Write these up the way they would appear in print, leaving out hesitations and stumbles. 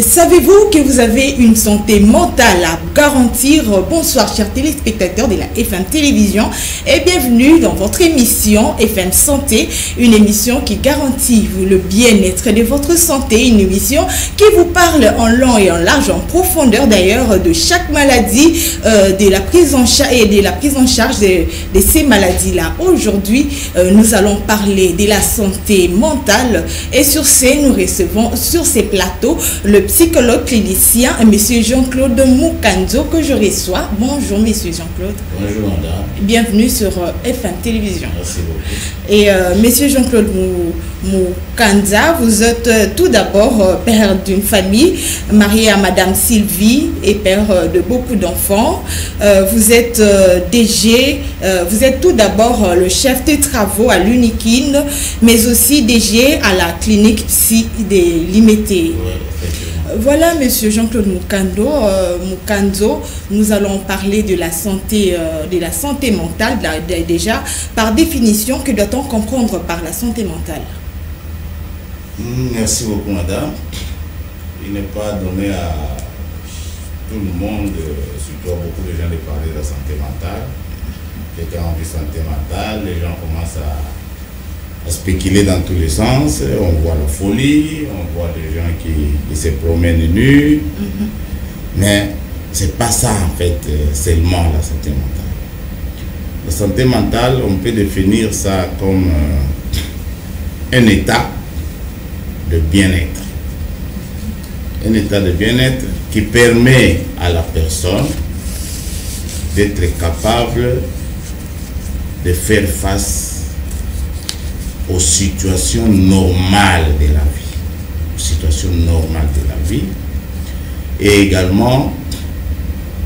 Savez-vous que vous avez une santé mentale à garantir? Bonsoir chers téléspectateurs de la FM Télévision et bienvenue dans votre émission FM Santé, une émission qui garantit le bien-être de votre santé, une émission qui vous parle en long et en large, en profondeur d'ailleurs de chaque maladie, de la prise en charge et de la prise en charge de ces maladies-là. Aujourd'hui, nous allons parler de la santé mentale et sur nous recevons sur ces plateaux le psychologue clinicien, M. Jean-Claude Mukanzo, que je reçois. Bonjour, M. Jean-Claude. Bonjour, madame. Bienvenue sur FM Télévision. Merci beaucoup. Et M. Jean-Claude Mukanza, vous êtes tout d'abord père d'une famille, marié à Madame Sylvie et père de beaucoup d'enfants. Vous êtes DG, vous êtes tout d'abord le chef de travaux à l'Unikin, mais aussi DG à la clinique psy de l'IMETE. Voilà, Monsieur Jean-Claude Mukanzo, nous allons parler de la santé mentale. Déjà, par définition, que doit-on comprendre par la santé mentale? Merci beaucoup, madame. Il n'est pas donné à tout le monde, surtout à beaucoup de gens, de parler de la santé mentale. Quelqu'un a envie de santé mentale, les gens commencent à spéculer dans tous les sens. On voit la folie, on voit des gens qui se promènent nus. Mais c'est pas ça en fait seulement la santé mentale. La santé mentale, on peut définir ça comme un état de bien-être. Un état de bien-être qui permet à la personne d'être capable de faire face aux situations normales de la vie, aux situations normales de la vie, et également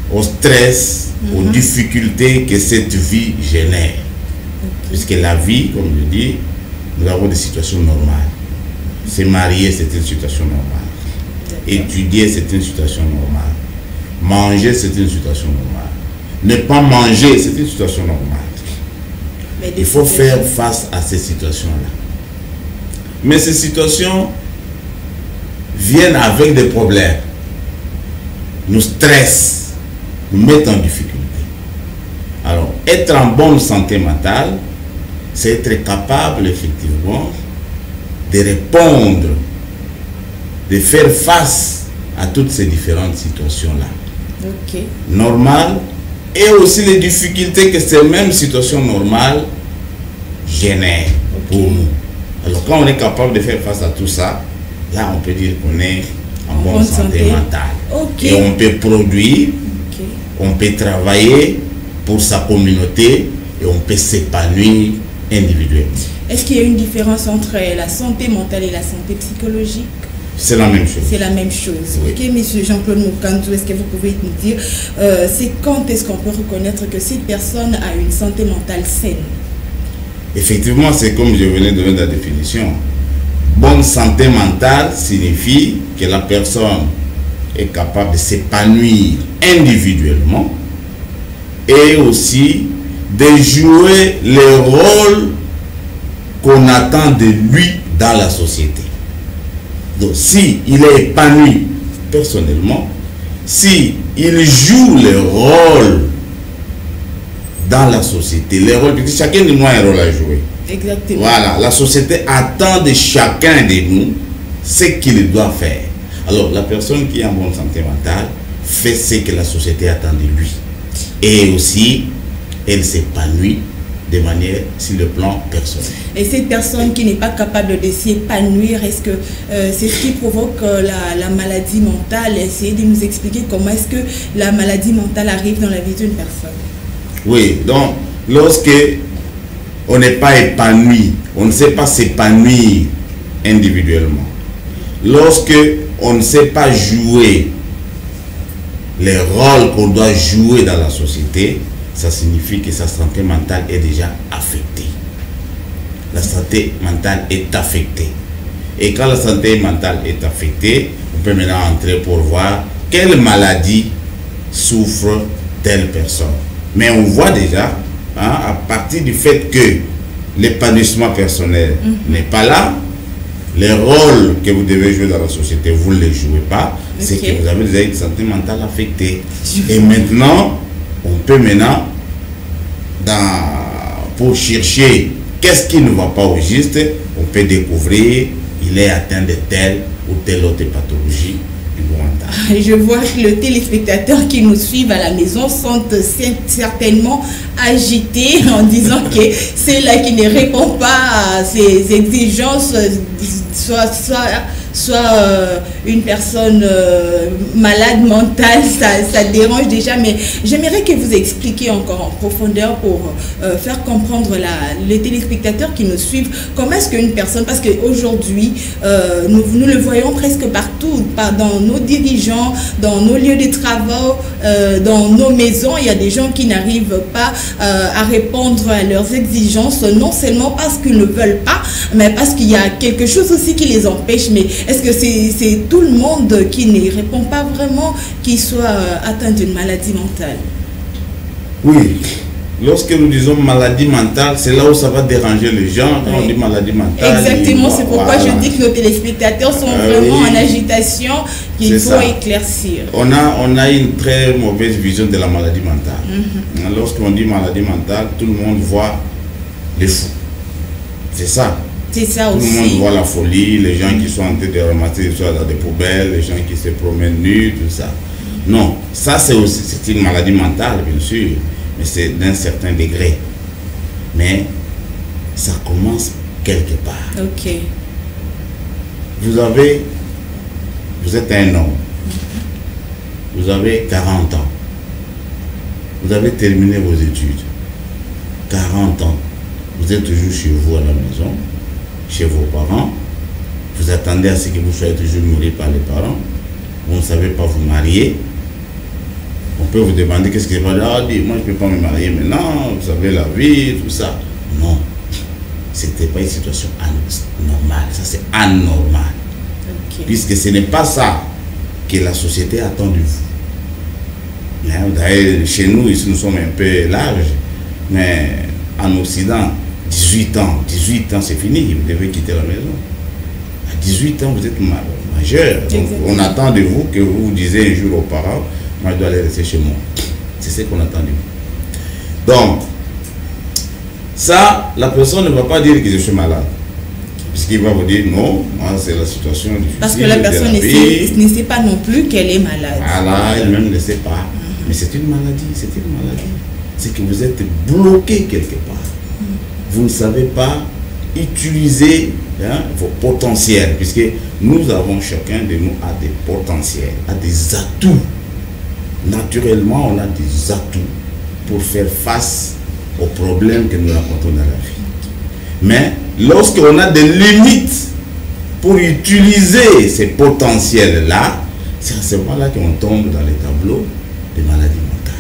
au stress, aux difficultés que cette vie génère. Puisque la vie, comme je dis, nous avons des situations normales. Se marier, c'est une situation normale. Étudier, c'est une situation normale. Manger, c'est une situation normale. Ne pas manger, c'est une situation normale. Il faut faire face à ces situations-là. Mais ces situations viennent avec des problèmes, nous stressent, nous mettent en difficulté. Alors, être en bonne santé mentale, c'est être capable effectivement de répondre, de faire face à toutes ces différentes situations-là. Normales, et aussi les difficultés que ces mêmes situations normales génèrent pour nous. Alors quand on est capable de faire face à tout ça, là on peut dire qu'on est en bonne santé mentale. Et on peut produire, on peut travailler pour sa communauté et on peut s'épanouir individuellement. Est-ce qu'il y a une différence entre la santé mentale et la santé psychologique? C'est la même chose. C'est la même chose. Oui. Ok, Monsieur Jean-Claude Mukanzo, est-ce que vous pouvez nous dire, c'est quand est-ce qu'on peut reconnaître que cette personne a une santé mentale saine? Effectivement, c'est comme je venais de donner la définition. Bonne santé mentale signifie que la personne est capable de s'épanouir individuellement et aussi de jouer le rôle qu'on attend de lui dans la société. Donc, si il est épanoui personnellement, si il joue le rôle dans la société, le rôle, parce que chacun de nous a un rôle à jouer. Exactement. Voilà, la société attend de chacun de nous ce qu'il doit faire. Alors, la personne qui est en bonne santé mentale fait ce que la société attend de lui. Et aussi, elle s'épanouit de manière sur le plan personnel. Et cette personne qui n'est pas capable de s'épanouir, est-ce que c'est ce qui provoque la maladie mentale? Essayez de nous expliquer comment est-ce que la maladie mentale arrive dans la vie d'une personne. Oui, donc lorsque on n'est pas épanoui, on ne sait pas s'épanouir individuellement, lorsque on ne sait pas jouer les rôles qu'on doit jouer dans la société, ça signifie que sa santé mentale est déjà affectée. La santé mentale est affectée. Et quand la santé mentale est affectée, on peut maintenant entrer pour voir quelle maladie souffre telle personne. Mais on voit déjà, à partir du fait que l'épanouissement personnel n'est pas là, les rôles que vous devez jouer dans la société, vous ne les jouez pas, c'est que vous avez déjà une santé mentale affectée. Et maintenant, on peut pour chercher qu'est-ce qui ne va pas au juste, on peut découvrir il est atteint de telle ou telle autre pathologie du mental. Je vois que les téléspectateurs qui nous suivent à la maison sont certainement agités en disant que c'est là qui ne répond pas à ses exigences, soit une personne malade mentale, ça dérange déjà, mais j'aimerais que vous expliquiez encore en profondeur pour faire comprendre les téléspectateurs qui nous suivent, comment est-ce qu'une personne, parce qu'aujourd'hui, nous le voyons presque partout, dans nos dirigeants, dans nos lieux de travail, dans nos maisons, il y a des gens qui n'arrivent pas à répondre à leurs exigences, non seulement parce qu'ils ne veulent pas, mais parce qu'il y a quelque chose aussi qui les empêche. Mais est-ce que c'est tout le monde qui ne répond pas vraiment, qui soit atteint d'une maladie mentale? Oui. Lorsque nous disons maladie mentale, c'est là où ça va déranger les gens. Quand on dit maladie mentale... Exactement, c'est pourquoi je dis que nos téléspectateurs sont vraiment en agitation, qu'il faut éclaircir. On a une très mauvaise vision de la maladie mentale. Lorsqu'on dit maladie mentale, tout le monde voit les fous. C'est ça. C'est ça aussi. Tout le monde voit la folie, les gens qui sont en train de ramasser des choses dans des poubelles, les gens qui se promènent nus, tout ça. Non, ça c'est une maladie mentale, bien sûr, mais c'est d'un certain degré. Mais ça commence quelque part. Ok. Vous êtes un homme. Vous avez 40 ans. Vous avez terminé vos études. 40 ans. Vous êtes toujours chez vous à la maison, chez vos parents. Vous attendez à ce que vous soyez toujours nourri par les parents. Vous ne savez pas vous marier. On peut vous demander qu'est-ce qui va dire. Ah, moi je ne peux pas me marier maintenant, vous savez la vie, tout ça. Non, ce n'était pas une situation normale, ça c'est anormal. Okay. Puisque ce n'est pas ça que la société attend de vous. D'ailleurs, chez nous, ici nous sommes un peu larges, mais en Occident, 18 ans c'est fini, vous devez quitter la maison. À 18 ans, vous êtes majeur. Donc, on attend de vous que vous disiez un jour aux parents, moi je dois aller rester chez moi. C'est ce qu'on attend de vous. Donc, ça, la personne ne va pas dire que je suis malade. Puisqu'il va vous dire non, moi c'est la situation difficile. Parce que la personne ne sait pas non plus qu'elle est malade. Voilà, elle-même ne sait pas. Mais c'est une maladie, c'est que vous êtes bloqué quelque part. Vous ne savez pas utiliser vos potentiels, puisque nous avons chacun de nous a des potentiels, a des atouts. Naturellement, on a des atouts pour faire face aux problèmes que nous rencontrons dans la vie. Mais lorsqu'on a des limites pour utiliser ces potentiels-là, c'est à ce moment-là qu'on tombe dans les tableaux de maladies mentales.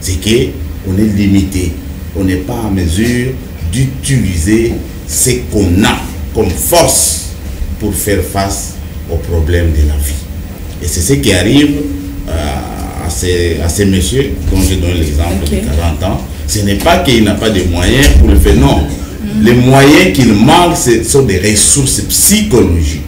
C'est qu'on est limité, on n'est pas en mesure d'utiliser ce qu'on a comme force pour faire face aux problèmes de la vie. Et c'est ce qui arrive à ces messieurs dont je donne l'exemple de 40 ans. Ce n'est pas qu'il n'a pas de moyens pour le faire, non. Les moyens qu'il manque, ce sont des ressources psychologiques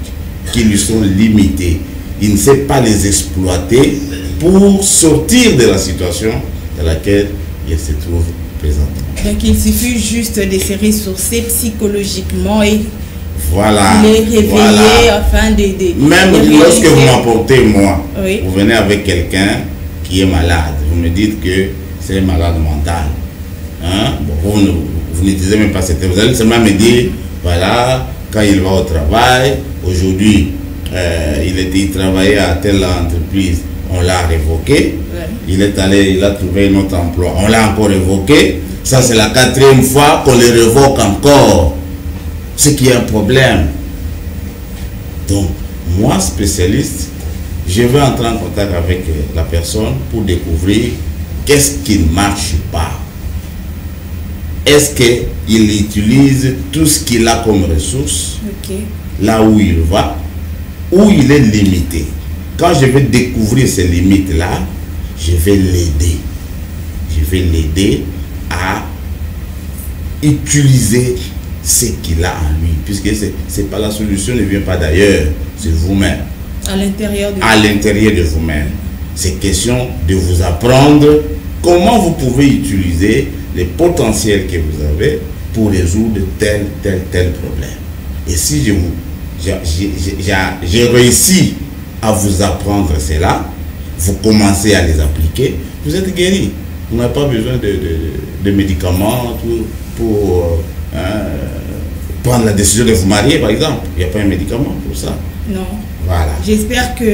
qui lui sont limitées. Il ne sait pas les exploiter pour sortir de la situation dans laquelle il se trouve présentement. Donc il suffit juste de se ressourcer psychologiquement et voilà, les réveiller afin de même lorsque vous m'apportez moi, oui, vous venez avec quelqu'un qui est malade, vous me dites que c'est malade mental. Hein? Bon, vous ne disiez même pas c'était. Vous allez seulement me dire, voilà, quand il va au travail, aujourd'hui, il travaillait à telle entreprise, on l'a révoqué. Ouais. Il est allé, il a trouvé un autre emploi, on l'a encore révoqué. Ça, c'est la 4e fois qu'on le révoque encore. Ce qui est un problème. Donc, moi, spécialiste, je vais entrer en contact avec la personne pour découvrir qu'est-ce qui ne marche pas. Est-ce qu'il utilise tout ce qu'il a comme ressources, là où il va, où il est limité. Quand je vais découvrir ces limites-là, je vais l'aider. Je vais l'aider à utiliser ce qu'il a en lui. Puisque c'est pas la solution, ne vient pas d'ailleurs, c'est vous-même. à l'intérieur de vous-même. C'est question de vous apprendre comment vous pouvez utiliser les potentiels que vous avez pour résoudre tel problème. Et si j'ai réussi à vous apprendre cela, vous commencez à les appliquer, vous êtes guéri. Vous n'avez pas besoin de médicaments pour prendre la décision de vous marier, par exemple. Il n'y a pas un médicament pour ça. Non. Voilà. J'espère que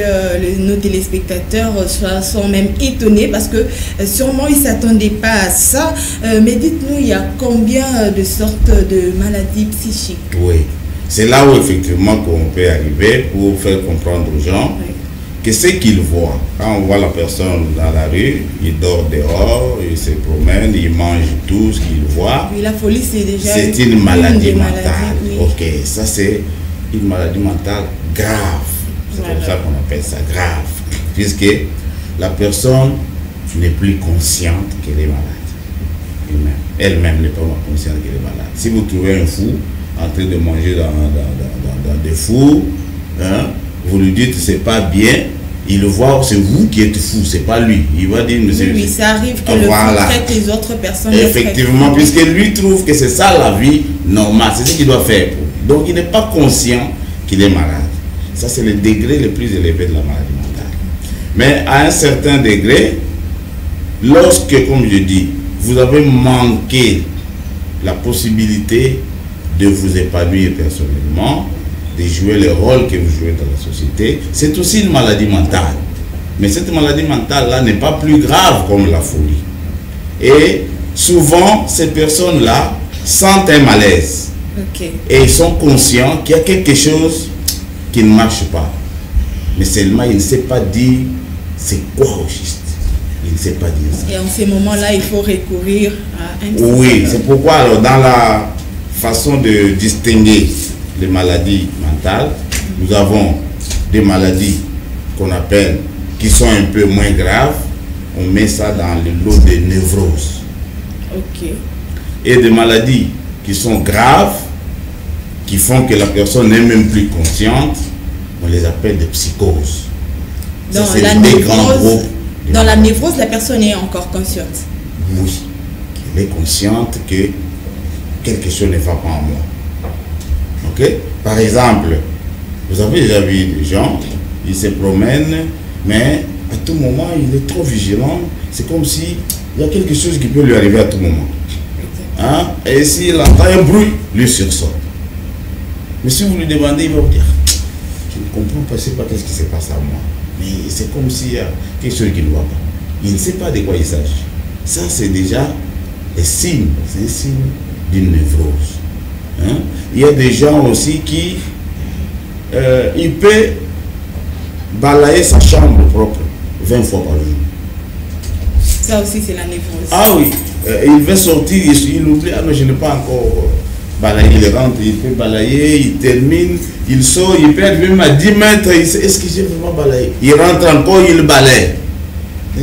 nos téléspectateurs sont même étonnés parce que sûrement ils ne s'attendaient pas à ça. Mais dites-nous, il y a combien de sortes de maladies psychiques? Oui, c'est là où effectivement qu'on peut arriver pour faire comprendre aux gens que ce qu'ils voient. Quand on voit la personne dans la rue, il dort dehors, il se promène, il mange tout ce qu'il voit. Oui, la folie, c'est déjà une maladie mentale. Oui. Ok, ça c'est une maladie mentale grave. C'est comme ça qu'on appelle ça grave. Puisque la personne n'est plus consciente qu'elle est malade. Elle-même n'est pas consciente qu'elle est malade. Si vous trouvez un fou en train de manger dans des fours, hein, vous lui dites c'est pas bien, il le voit, c'est vous qui êtes fou, c'est pas lui. Il va dire monsieur. Oui, ça arrive que le fou traite les autres personnes. Effectivement, puisque lui trouve que c'est ça la vie normale, c'est ce qu'il doit faire. Donc il n'est pas conscient qu'il est malade. Ça, c'est le degré le plus élevé de la maladie mentale. Mais à un certain degré, lorsque, comme je dis, vous avez manqué la possibilité de vous épanouir personnellement, de jouer le rôle que vous jouez dans la société, c'est aussi une maladie mentale. Mais cette maladie mentale-là n'est pas plus grave comme la folie. Et souvent, ces personnes-là sentent un malaise. Et ils sont conscients qu'il y a quelque chose qui ne marche pas. Mais seulement, il ne sait pas dire c'est quoi au juste. Il ne sait pas dire ça. Et en ces moments-là, il faut recourir à un psychologue. Oui, c'est pourquoi alors, dans la façon de distinguer les maladies mentales, nous avons des maladies qu'on appelle, qui sont un peu moins graves. On met ça dans le lot des névroses. Ok. Et des maladies qui sont graves, qui font que la personne n'est même plus consciente, on les appelle des psychoses. Dans la névrose, la personne est encore consciente. Oui, elle est consciente que quelque chose ne va pas en moi. Ok? Par exemple, vous avez déjà vu des gens, ils se promènent, mais à tout moment, il est trop vigilant. C'est comme si il y a quelque chose qui peut lui arriver à tout moment. Hein? Et s'il entend un bruit, lui sursaute. Mais si vous lui demandez, il va vous dire, je ne comprends pas, je ne sais pas qu'est-ce qui se passe à moi. Mais c'est comme s'il y a quelque chose qui ne va pas. Il ne sait pas de quoi il s'agit. Ça, c'est déjà un signe, c'est un signe d'une névrose. Hein? Il y a des gens aussi qui, il peut balayer sa chambre propre 20 fois par jour. Ça aussi, c'est la névrose. Ah oui, il va sortir, il oublie, ah non, je n'ai pas encore balayé, il rentre, il peut balayer, il termine, il sort, il peut être même à 10 mètres, est-ce que j'ai vraiment balayé? Il rentre encore, il balaye.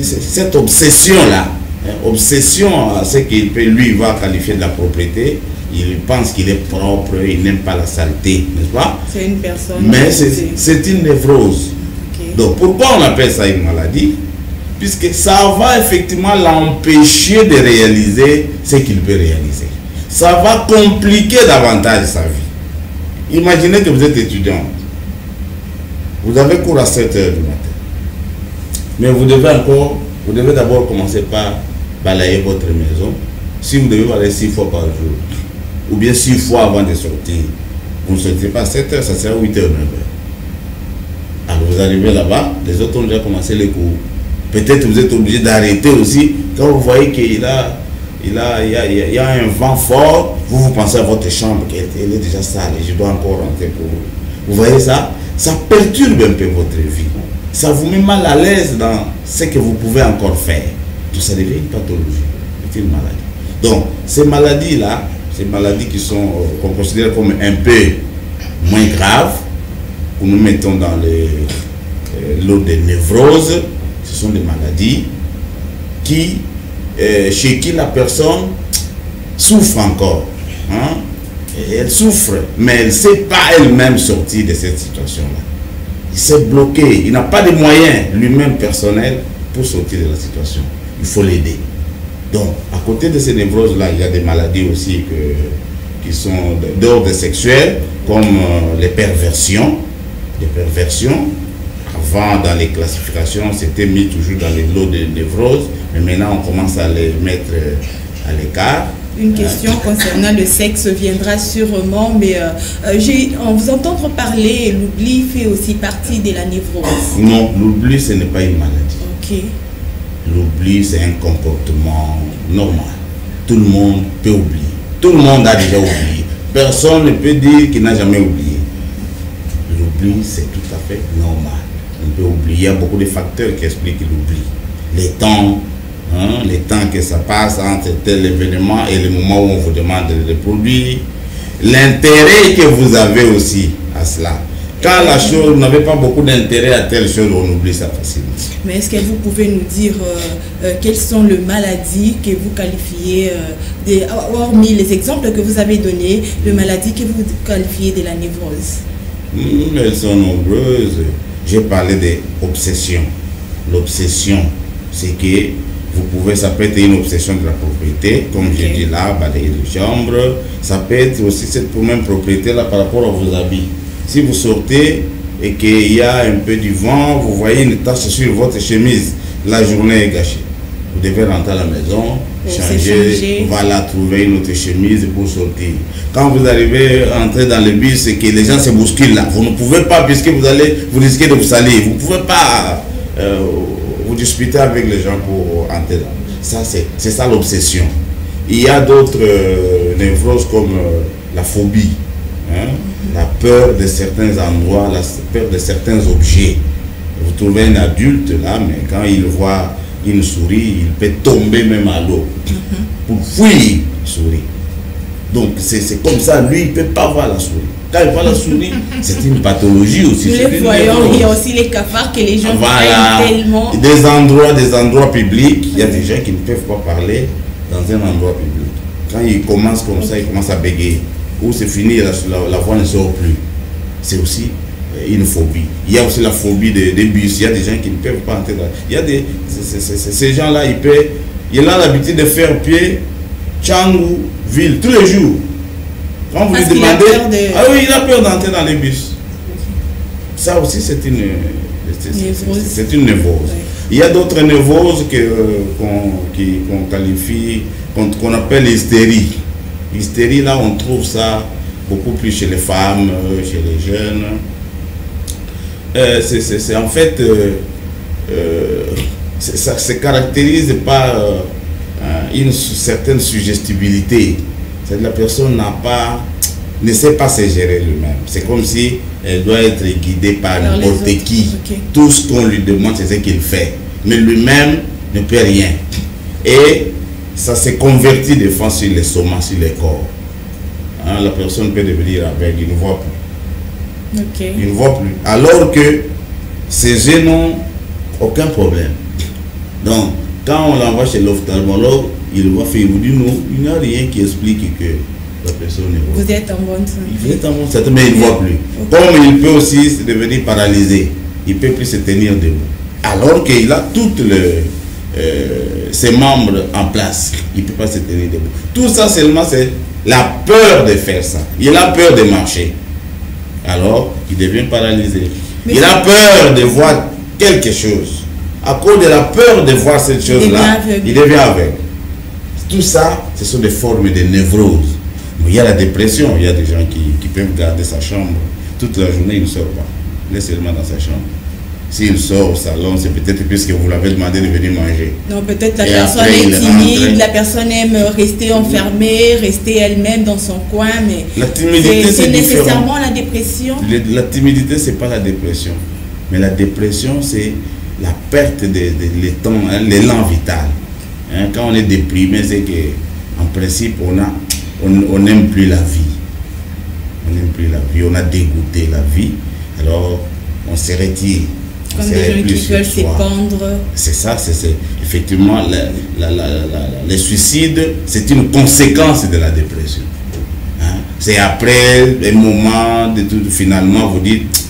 Cette obsession-là, obsession à ce qu'il peut, lui, va qualifier de la propriété, il pense qu'il est propre, il n'aime pas la saleté, n'est-ce pas? C'est une personne. Mais c'est une névrose. Okay. Donc pourquoi on appelle ça une maladie? Puisque ça va effectivement l'empêcher de réaliser ce qu'il peut réaliser. Ça va compliquer davantage sa vie. Imaginez que vous êtes étudiant. Vous avez cours à 7 h du matin. Mais vous devez d'abord commencer par balayer votre maison. Si vous devez balayer 6 fois par jour, ou bien 6 fois avant de sortir, vous ne sortez pas à 7 h, ça sera 8 h, 9 h. Alors vous arrivez là-bas, les autres ont déjà commencé les cours. Peut-être vous êtes obligé d'arrêter aussi quand vous voyez qu'il y a un vent fort, vous pensez à votre chambre qu'elle est déjà sale et je dois encore rentrer pour vous. Vous voyez ça? Ça perturbe un peu votre vie. Ça vous met mal à l'aise dans ce que vous pouvez encore faire. Tout ça devient une pathologie, c'est une maladie. Donc, ces maladies-là, ces maladies qu'on considère comme un peu moins graves, que nous mettons dans l'eau des névroses, ce sont des maladies qui, chez qui la personne souffre encore. Hein? Et elle souffre, mais elle ne sait pas elle-même sortir de cette situation-là. Il s'est bloqué, il n'a pas de moyens lui-même personnels pour sortir de la situation. Il faut l'aider. Donc, à côté de ces névroses-là, il y a des maladies aussi qui sont d'ordre sexuel, comme les perversions. Les perversions, avant, dans les classifications, c'était mis toujours dans les lots de névroses, mais maintenant, on commence à les mettre à l'écart. Une question concernant le sexe viendra sûrement, mais en vous entendre parler, l'oubli fait aussi partie de la névrose. Non, l'oubli, ce n'est pas une maladie. Ok. L'oubli, c'est un comportement normal. Tout le monde peut oublier. Tout le monde a déjà oublié. Personne ne peut dire qu'il n'a jamais oublié. L'oubli, c'est tout à fait normal. On peut oublier. Il y a beaucoup de facteurs qui expliquent l'oubli. Les temps, les temps que ça passe entre tel événement et le moment où on vous demande de le produire. L'intérêt que vous avez aussi à cela. Quand la chose, vous n'avez pas beaucoup d'intérêt à telle chose, on oublie ça facilement. Mais est-ce que vous pouvez nous dire quelles sont les maladies que vous qualifiez, hormis les exemples que vous avez donnés, les maladies que vous qualifiez de la névrose? Elles sont nombreuses. J'ai parlé d'obsession. L'obsession, c'est que vous pouvez, ça peut être une obsession de la propriété, comme j'ai dit là, balayer les chambres. Ça peut être aussi cette même propriété-là par rapport à vos habits. Si vous sortez et qu'il y a un peu du vent, vous voyez une tache sur votre chemise, la journée est gâchée. Vous devez rentrer à la maison, changer, voilà, trouver une autre chemise pour sortir. Quand vous arrivez à entrer dans le bus et que les gens se bousculent là, vous ne pouvez pas, puisque vous risquez de vous salir, vous ne pouvez pas vous disputer avec les gens pour entrer là. Ça, c'est ça l'obsession. Il y a d'autres névroses comme la phobie. La peur de certains endroits, la peur de certains objets. Vous trouvez un adulte là, mais quand il voit une souris, il peut tomber même à l'eau pour fuir la souris. Donc c'est comme ça, lui il ne peut pas voir la souris. Quand il voit la souris, c'est une pathologie aussi. Nous les voyons, il y a aussi les cafards que les gens craignent tellement. Des endroits publics, il y a des gens qui ne peuvent pas parler dans un endroit public. Quand ils commencent comme ça, ils commencent à bégayer. Ou c'est fini, la voix ne sort plus. C'est aussi une phobie. Il y a aussi la phobie des bus. Il y a des gens qui ne peuvent pas entrer dans... Il y a ces gens-là, il a l'habitude de faire pied Tchangou, ville, tous les jours. Quand vous lui demandez... Ah oui, il a peur d'entrer dans les bus. Ça aussi, c'est une névrose. Ouais. Il y a d'autres névroses qu'on qualifie, qu'on appelle l'hystérie. L'hystérie, là, on trouve ça beaucoup plus chez les femmes, chez les jeunes. En fait, ça se caractérise par une certaine suggestibilité. C'est que la personne ne sait pas se gérer lui-même. C'est comme si elle doit être guidée par n'importe qui. Okay. Tout ce qu'on lui demande, c'est ce qu'il fait. Mais lui-même ne peut rien. Et ça se convertit des fois sur les somas, sur les corps. La personne peut devenir aveugle, il ne voit plus. Okay. Il ne voit plus. Alors que ces yeux n'ont aucun problème. Donc, quand on l'envoie chez l'ophtalmologue, il va faire, il vous dit non, il n'y a rien qui explique que la personne ne voit. Vous êtes en bonne santé. Vous êtes en bonne santé, mais il ne voit plus. Okay. Comme il peut aussi devenir paralysé, il ne peut plus se tenir debout. Alors qu'il a toutes ses membres en place, il ne peut pas se tenir debout. Tout ça seulement, c'est la peur de faire ça. Il a peur de marcher. Alors, il devient paralysé. Mais il a peur de voir quelque chose. À cause de la peur de voir cette chose-là, il devient aveugle. Tout ça, ce sont des formes de névrose. Mais il y a la dépression. Il y a des gens qui peuvent garder sa chambre toute la journée, il ne sort pas. Il est seulement dans sa chambre. S'il sort au salon, c'est peut-être puisque vous l'avez demandé de venir manger. Non, peut-être la personne est timide, la personne aime rester enfermée, rester elle-même dans son coin, mais la timidité, c'est nécessairement la dépression. La timidité, ce n'est pas la dépression. Mais la dépression, c'est la perte de l'élan vital. Quand on est déprimé, c'est qu'en principe, on n'aime plus la vie. On n'aime plus la vie, on a dégoûté la vie. Alors, on se retire. Comme des gens qui veulent s'épandre. C'est ça, c'est effectivement le suicide, c'est une conséquence de la dépression. C'est après un moment de tout, finalement vous dites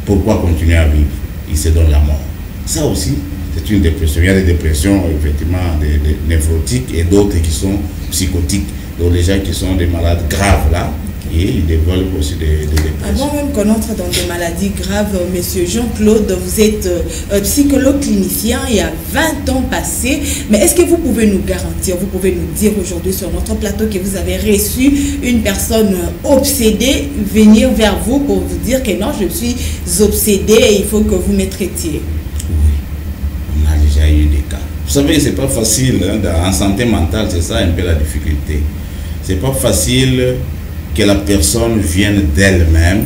pourquoi continuer à vivre? Il se donne la mort. Ça aussi, c'est une dépression. Il y a des dépressions, effectivement, des névrotiques et d'autres qui sont psychotiques. Donc les gens qui sont des malades graves là, et ils développent aussi des dépressions. Avant même qu'on entre dans des maladies graves, Monsieur Jean-Claude, vous êtes psychologue clinicien il y a 20 ans passés. Mais est-ce que vous pouvez nous garantir, vous pouvez nous dire aujourd'hui sur notre plateau que vous avez reçu une personne obsédée venir vers vous pour vous dire que non, je suis obsédé et il faut que vous me traitiez? Oui, on a déjà eu des cas. Vous savez, c'est pas facile, hein, en santé mentale, c'est ça un peu la difficulté. C'est pas facile que la personne vienne d'elle-même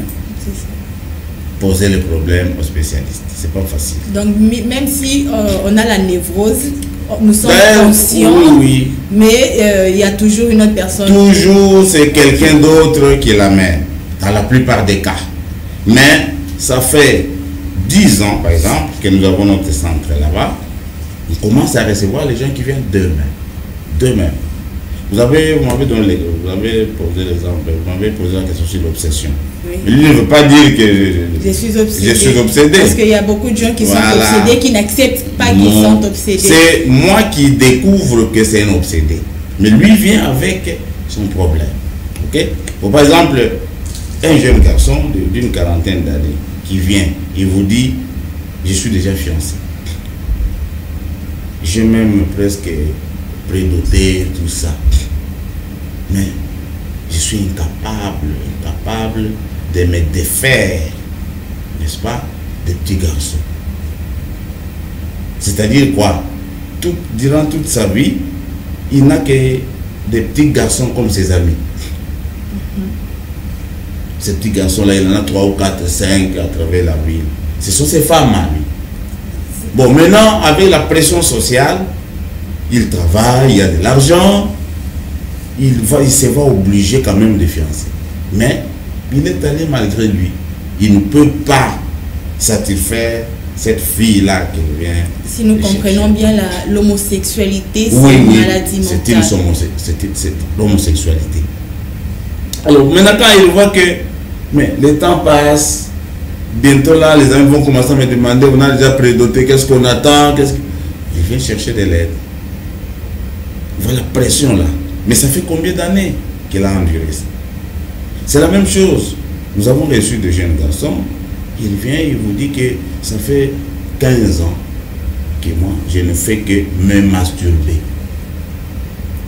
poser le problème au spécialiste. C'est pas facile. Donc, même si on a la névrose, nous sommes conscients, oui. Mais il y a toujours une autre personne. Toujours, c'est quelqu'un d'autre qui l'amène, dans la plupart des cas. Mais ça fait 10 ans, par exemple, que nous avons notre centre là-bas. On commence à recevoir les gens qui viennent d'eux-mêmes. Vous m'avez posé l'exemple, vous m'avez posé la question sur l'obsession. Oui. Mais lui ne veut pas dire que je suis obsédé. Je suis obsédé. Parce qu'il y a beaucoup de gens qui sont obsédés, qui n'acceptent pas qu'ils sont obsédés. C'est moi qui découvre que c'est un obsédé. Mais lui vient avec son problème. Okay? Bon, par exemple, un jeune garçon d'une quarantaine d'années qui vient, il vous dit, je suis déjà fiancé. J'ai même presque prédoté, tout ça. Mais je suis incapable de me défaire, n'est-ce pas, des petits garçons. C'est-à-dire quoi? Durant toute sa vie, il n'a que des petits garçons comme ses amis. Ces petits garçons-là, il en a 3 ou 4, 5 à travers la ville. Ce sont ses femmes à lui. Bon, maintenant, avec la pression sociale, il travaille, il y a de l'argent, il se va obliger quand même de fiancer. Mais il est allé malgré lui. Il ne peut pas satisfaire cette fille-là qui vient. Si nous comprenons bien l'homosexualité, c'est une maladie mentale. C'est l'homosexualité. Alors maintenant, quand il voit que le temps passe, bientôt là, les amis vont commencer à me demander, on a déjà prédoté, qu'est-ce qu'on attend, il vient chercher de l'aide. Voilà la pression là. Mais ça fait combien d'années qu'il a enduré ça? C'est la même chose. Nous avons reçu de jeunes garçons. Il vient, il vous dit que ça fait 15 ans que moi, je ne fais que me masturber.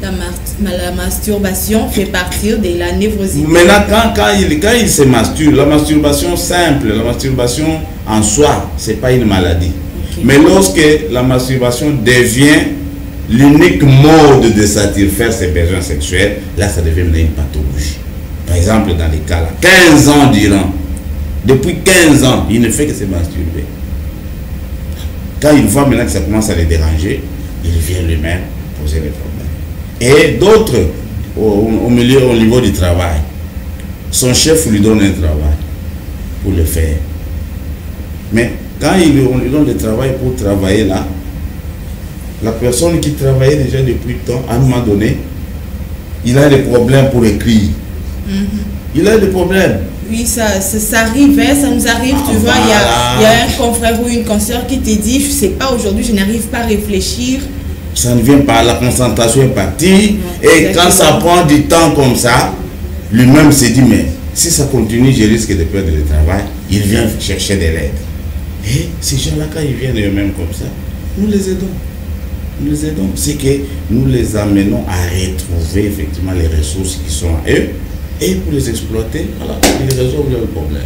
La masturbation fait partie de la névrosité. Maintenant, quand il se masturbe, la masturbation simple, la masturbation en soi, ce n'est pas une maladie. Okay. Mais lorsque la masturbation devient l'unique mode de satisfaire ses besoins sexuels, là, ça devient une pathologie. Par exemple, dans les cas là, 15 ans durant, depuis 15 ans, il ne fait que se masturber. Quand il voit maintenant que ça commence à le déranger, il vient lui-même poser les problèmes. Et d'autres, au niveau du travail, son chef lui donne un travail pour le faire. Mais quand on lui donne le travail pour travailler là, la personne qui travaillait déjà depuis le temps, à un moment donné, il a des problèmes pour écrire. Il a des problèmes. Oui, ça arrive, hein, ça nous arrive, tu vois, il y a un confrère ou une consoeur qui te dit, je ne sais pas, aujourd'hui, je n'arrive pas à réfléchir. Ça ne vient pas, la concentration est partie. Et quand ça prend du temps comme ça, lui-même se dit, mais si ça continue, je risque de perdre le travail. Il vient chercher de l'aide. Et ces gens-là, quand ils viennent eux-mêmes comme ça, nous les aidons. Nous les aidons. C'est que nous les amenons à retrouver effectivement les ressources qui sont à eux. Et pour les exploiter, voilà, ils résolvent le problème.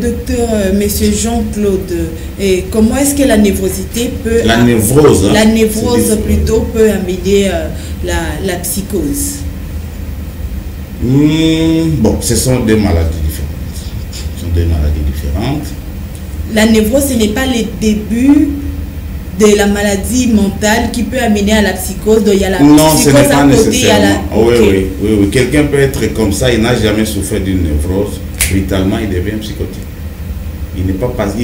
Docteur, monsieur Jean-Claude, comment est-ce que la névrosité peut... La névrose. La névrose plutôt peut amener la psychose. Bon, ce sont des maladies différentes. La névrose, ce n'est pas le début de la maladie mentale qui peut amener à la psychose. Donc il y a la psychose à côté, il y a la... Oui. Quelqu'un peut être comme ça, il n'a jamais souffert d'une névrose, brutalement il devient psychotique. Il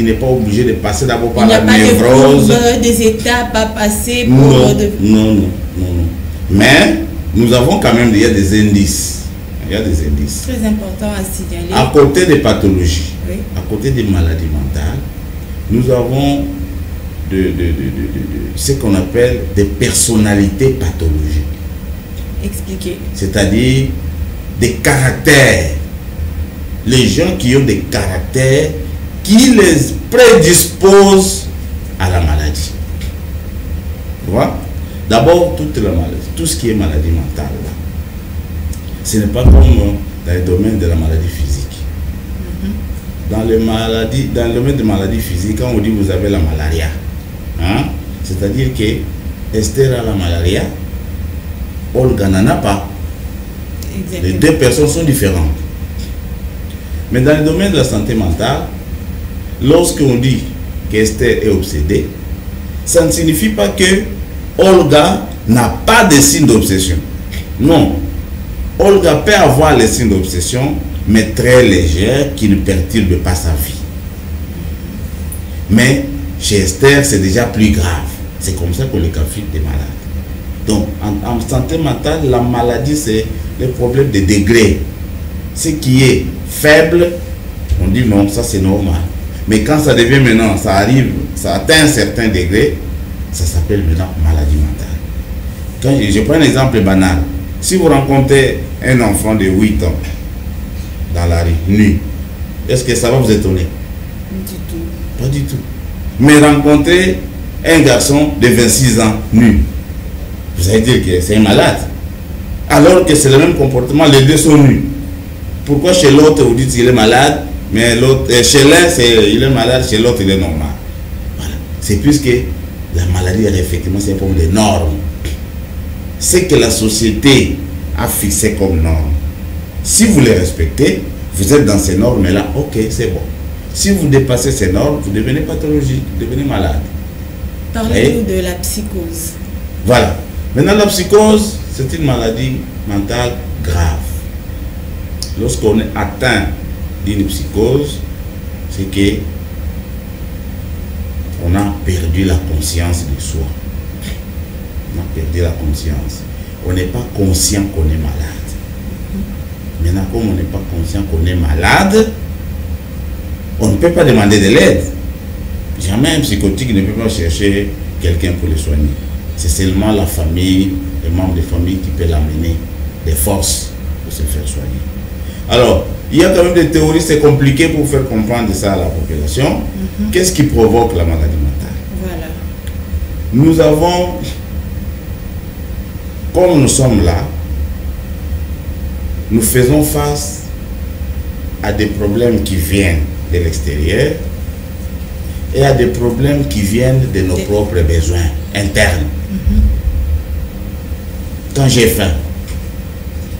n'est pas obligé de passer d'abord par la névrose. Il n'y a pas des étapes à passer pour... Non. Mais nous avons quand même des indices. il y a des indices. Très important à signaler. À côté des pathologies, Oui. à côté des maladies mentales, nous avons ce qu'on appelle des personnalités pathologiques. Expliquez. C'est-à-dire des caractères. Les gens qui ont des caractères qui les prédisposent à la maladie. Tu vois? D'abord, toute la maladie, tout ce qui est maladie mentale, là, ce n'est pas comme dans le domaine de la maladie physique. Dans le domaine de maladie physique, quand on dit vous avez la malaria, hein, c'est-à-dire que Esther a la malaria, Olga n'en a pas. Exactement. Les deux personnes sont différentes. Mais dans le domaine de la santé mentale, lorsqu'on dit qu'Esther est obsédée, ça ne signifie pas que Olga n'a pas de signes d'obsession. Non. Olga peut avoir les signes d'obsession, mais très légers, qui ne perturbent pas sa vie. Mais chez Esther, c'est déjà plus grave. C'est comme ça qu'on le qualifie des malades. Donc, en santé mentale, la maladie, c'est le problème de degré. Ce qui est faible, on dit non, ça c'est normal. Mais quand ça devient maintenant, ça arrive, ça atteint un certain degré, ça s'appelle maintenant maladie mentale. Quand je prends un exemple banal. Si vous rencontrez un enfant de 8 ans dans la rue, nu, est-ce que ça va vous étonner? Du tout. Pas du tout. Mais rencontrer un garçon de 26 ans nu, vous allez dire que c'est un malade. Alors que c'est le même comportement, les deux sont nus. Pourquoi chez l'autre vous dites qu'il est malade, mais l'autre, chez l'un il est malade, chez l'autre il est normal? Voilà. C'est puisque la maladie, effectivement, c'est un problème de normes. Ce que la société a fixé comme normes. Si vous les respectez, vous êtes dans ces normes-là, ok, c'est bon. Si vous dépassez ces normes, vous devenez pathologique, vous devenez malade. Parlez-nous de la psychose. Voilà. Maintenant, la psychose, c'est une maladie mentale grave. Lorsqu'on est atteint d'une psychose, c'est que on a perdu la conscience de soi. On a perdu la conscience. On n'est pas conscient qu'on est malade. Maintenant, comme on n'est pas conscient qu'on est malade, on ne peut pas demander de l'aide. Jamais un psychotique ne peut pas chercher quelqu'un pour le soigner. C'est seulement la famille, les membres de famille qui peuvent l'amener des forces pour se faire soigner. Alors, il y a quand même des théories, c'est compliqué pour faire comprendre ça à la population. Qu'est-ce qui provoque la maladie mentale? Voilà. Nous avons, comme nous sommes là, nous faisons face à des problèmes qui viennent de l'extérieur et à des problèmes qui viennent de nos propres besoins internes. Quand j'ai faim,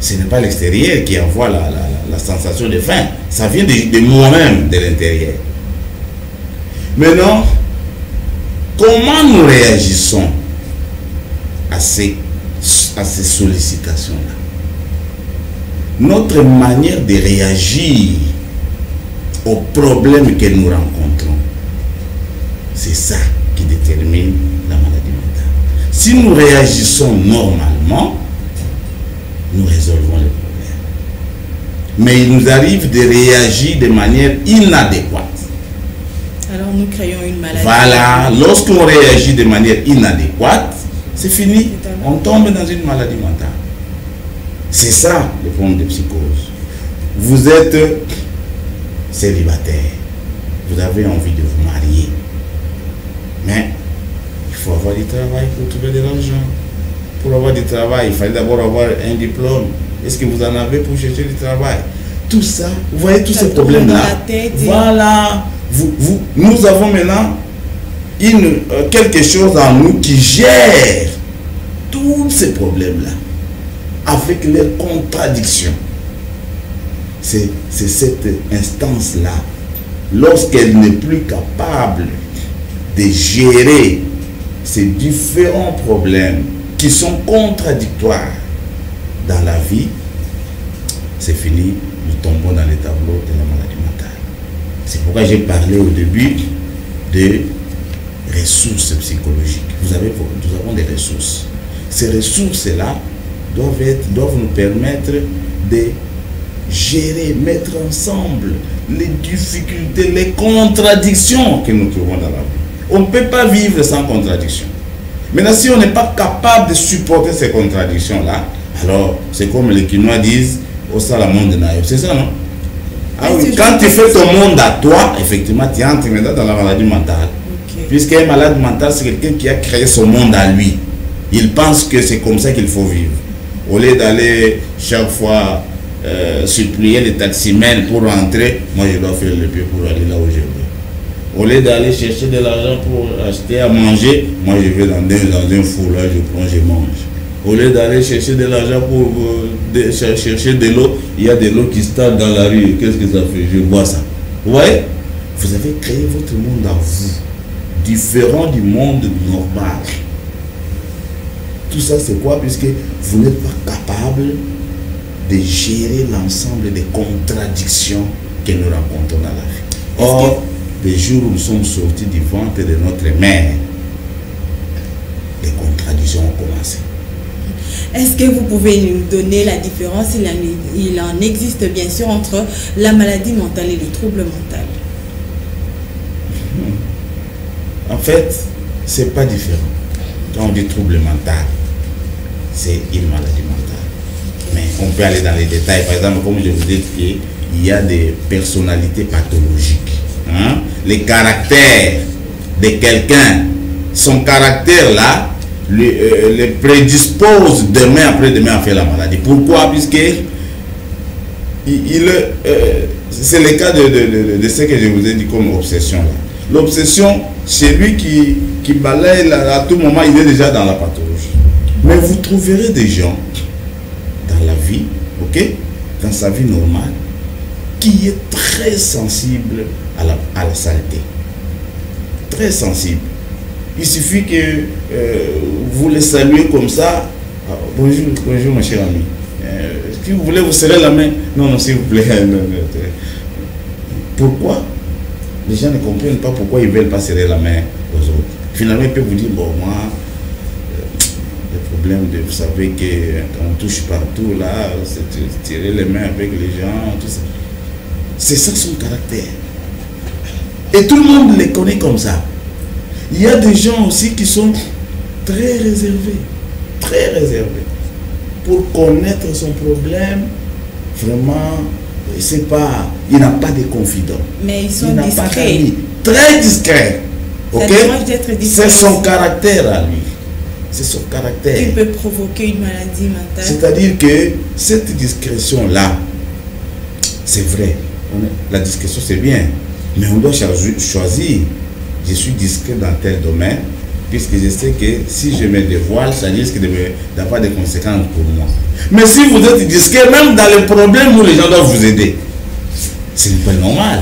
ce n'est pas l'extérieur qui envoie la sensation de faim, ça vient de moi-même, de l'intérieur. Maintenant, comment nous réagissons à ces sollicitations-là? Notre manière de réagir aux problèmes que nous rencontrons, c'est ça qui détermine la maladie mentale. Si nous réagissons normalement, nous résolvons les problèmes. Mais il nous arrive de réagir de manière inadéquate. Alors nous créons une maladie. Voilà, lorsqu'on réagit de manière inadéquate, c'est fini. On tombe dans une maladie mentale. C'est ça le problème de psychose. Vous êtes célibataire, vous avez envie de vous marier, mais il faut avoir du travail pour trouver de l'argent. Pour avoir du travail, il fallait d'abord avoir un diplôme. Est-ce que vous en avez pour chercher du travail? Tout ça, vous voyez tous ces problèmes-là. Voilà. Nous avons maintenant quelque chose en nous qui gère tous ces problèmes-là, avec les contradictions. C'est cette instance-là, lorsqu'elle n'est plus capable de gérer ces différents problèmes qui sont contradictoires dans la vie, c'est fini, nous tombons dans les tableaux de la maladie mentale. C'est pourquoi j'ai parlé au début de ressources psychologiques. Nous avons des ressources. Ces ressources-là doivent nous permettre de gérer, mettre ensemble les difficultés, les contradictions que nous trouvons dans la vie. On ne peut pas vivre sans contradiction. Maintenant, si on n'est pas capable de supporter ces contradictions-là, alors c'est comme les Quinois disent, au Salamon de Naïf. C'est ça, non? Ah oui, quand tu fais ton monde à toi, effectivement, tu entres maintenant dans la maladie mentale. Okay. Puisqu'un malade mental, c'est quelqu'un qui a créé son monde à lui. Il pense que c'est comme ça qu'il faut vivre. Au lieu d'aller chaque fois supplier les taximens pour rentrer, moi je dois faire le pied pour aller là où je veux. Au lieu d'aller chercher de l'argent pour acheter à manger, moi je vais dans un four, là je prends, je mange. Au lieu d'aller chercher de l'argent pour chercher de l'eau, il y a de l'eau qui se tape dans la rue. Qu'est-ce que ça fait? Je bois ça. Vous voyez? Vous avez créé votre monde à vous, différent du monde normal. Tout ça c'est quoi? Puisque vous n'êtes pas capable de gérer l'ensemble des contradictions que nous rencontrons dans la vie. Or, des jours où nous sommes sortis du ventre de notre mère, les contradictions ont commencé. Est-ce que vous pouvez nous donner la différence, il en existe bien sûr, entre la maladie mentale et le trouble mental? En fait, c'est pas différent. Quand on dit trouble mental, c'est une maladie mentale. Mais on peut aller dans les détails. Par exemple, comme je vous ai dit, il y a des personnalités pathologiques. Hein? Les caractères de quelqu'un, son caractère là, le prédispose demain après-demain à faire la maladie. Pourquoi? Puisque c'est le cas de ce que je vous ai dit comme obsession. L'obsession, c'est lui qui balaye à tout moment, il est déjà dans la pathologie. Mais vous trouverez des gens dans la vie, ok, dans sa vie normale, qui est très sensible à la saleté. Très sensible. Il suffit que vous les saluez comme ça. Ah, bonjour, bonjour mon cher ami. Si vous voulez vous serrer la main, non, non, s'il vous plaît. Pourquoi? Les gens ne comprennent pas pourquoi ils ne veulent pas serrer la main aux autres. Finalement, ils peuvent vous dire, bon, moi, le problème de, vous savez qu'on touche partout, là, c'est tirer les mains avec les gens, tout ça. C'est ça son caractère. Et tout le monde les connaît comme ça. Il y a des gens aussi qui sont très réservés. Très réservés. Pour connaître son problème, vraiment, c'est pas, il n'a pas de confident. Mais ils sont discrets. Très discrets. Ok? C'est son son caractère à lui. C'est son caractère. Qui peut provoquer une maladie mentale. C'est-à-dire que cette discrétion-là, c'est vrai. La discrétion, c'est bien. Mais on doit choisir. Je suis discret dans tel domaine, puisque je sais que si je me dévoile, ça risque d'avoir des conséquences pour moi. Mais si vous êtes discret, même dans les problèmes où les gens doivent vous aider, ce n'est pas normal.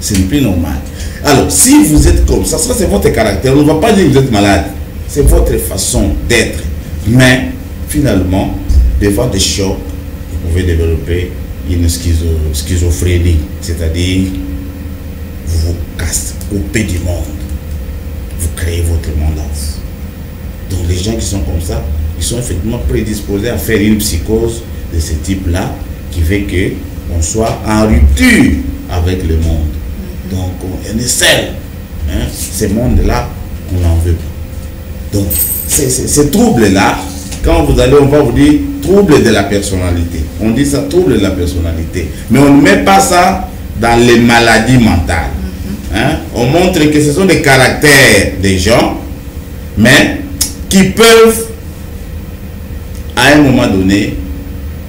Ce n'est plus normal. Alors, si vous êtes comme ça, ça c'est votre caractère. On ne va pas dire que vous êtes malade. C'est votre façon d'être. Mais, finalement, devant des chocs, vous pouvez développer une schizophrénie. C'est-à-dire, vous vous coupez du monde. Vous créez votre monde à vous. Donc, les gens qui sont comme ça, ils sont effectivement prédisposés à faire une psychose de ce type-là, qui fait qu'on soit en rupture avec le monde. Donc, on est seul. Hein? Ces mondes-là, on n'en veut pas. Donc, ces troubles-là, quand vous allez, on va vous dire trouble de la personnalité. On dit ça, trouble de la personnalité. Mais on ne met pas ça dans les maladies mentales. Hein? On montre que ce sont des caractères des gens, mais qui peuvent, à un moment donné,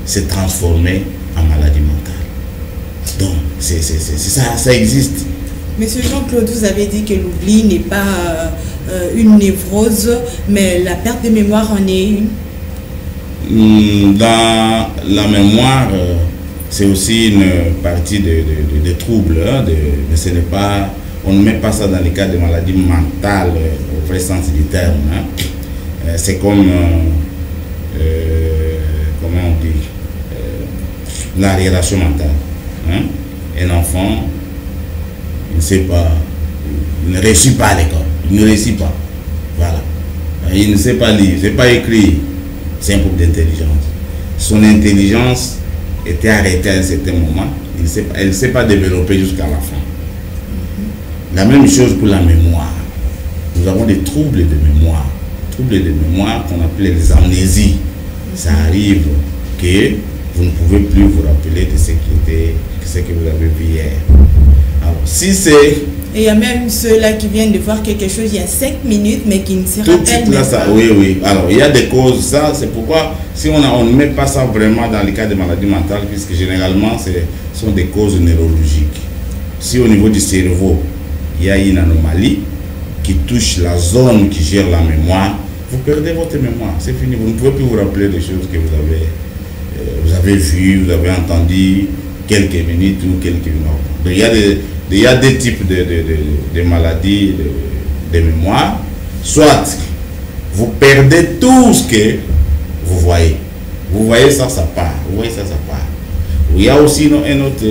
se transformer en maladie mentale. Donc, c'est ça, ça existe. Monsieur Jean-Claude, vous avez dit que l'oubli n'est pas une névrose, mais la perte de mémoire en est une. Dans la mémoire, c'est aussi une partie de troubles, hein, mais ce n'est pas, on ne met pas ça dans les cas de maladies mentales au vrai sens du terme. Hein. C'est comme, comment on dit, l'arriération mentale. Hein. Un enfant, il ne sait pas, il ne réussit pas à l'école, il ne réussit pas. Voilà. Il ne sait pas lire, il ne sait pas écrire. C'est un problème d'intelligence. Son intelligence était arrêtée à un certain moment, elle ne s'est pas développée jusqu'à la fin. La même chose pour la mémoire. Nous avons des troubles de mémoire. Troubles de mémoire qu'on appelle les amnésies. Ça arrive que vous ne pouvez plus vous rappeler de ce que vous avez vu hier. Alors, si c'est... Et il y a même ceux-là qui viennent de voir quelque chose il y a 5 minutes, mais qui ne se tout rappellent là, même ça, pas. oui, oui. Alors, il y a des causes. Ça, c'est pourquoi, si on ne met pas ça vraiment dans les cas de maladies mentales, puisque généralement, ce sont des causes neurologiques. Si au niveau du cerveau, il y a une anomalie qui touche la zone qui gère la mémoire, vous perdez votre mémoire. C'est fini. Vous ne pouvez plus vous rappeler des choses que vous avez vues, vous avez entendues quelques minutes ou quelques minutes. Donc, il y a des types de maladies de mémoire. Soit vous perdez tout ce que vous voyez. Vous voyez ça, ça part. Vous voyez ça, ça part. Il y a aussi un autre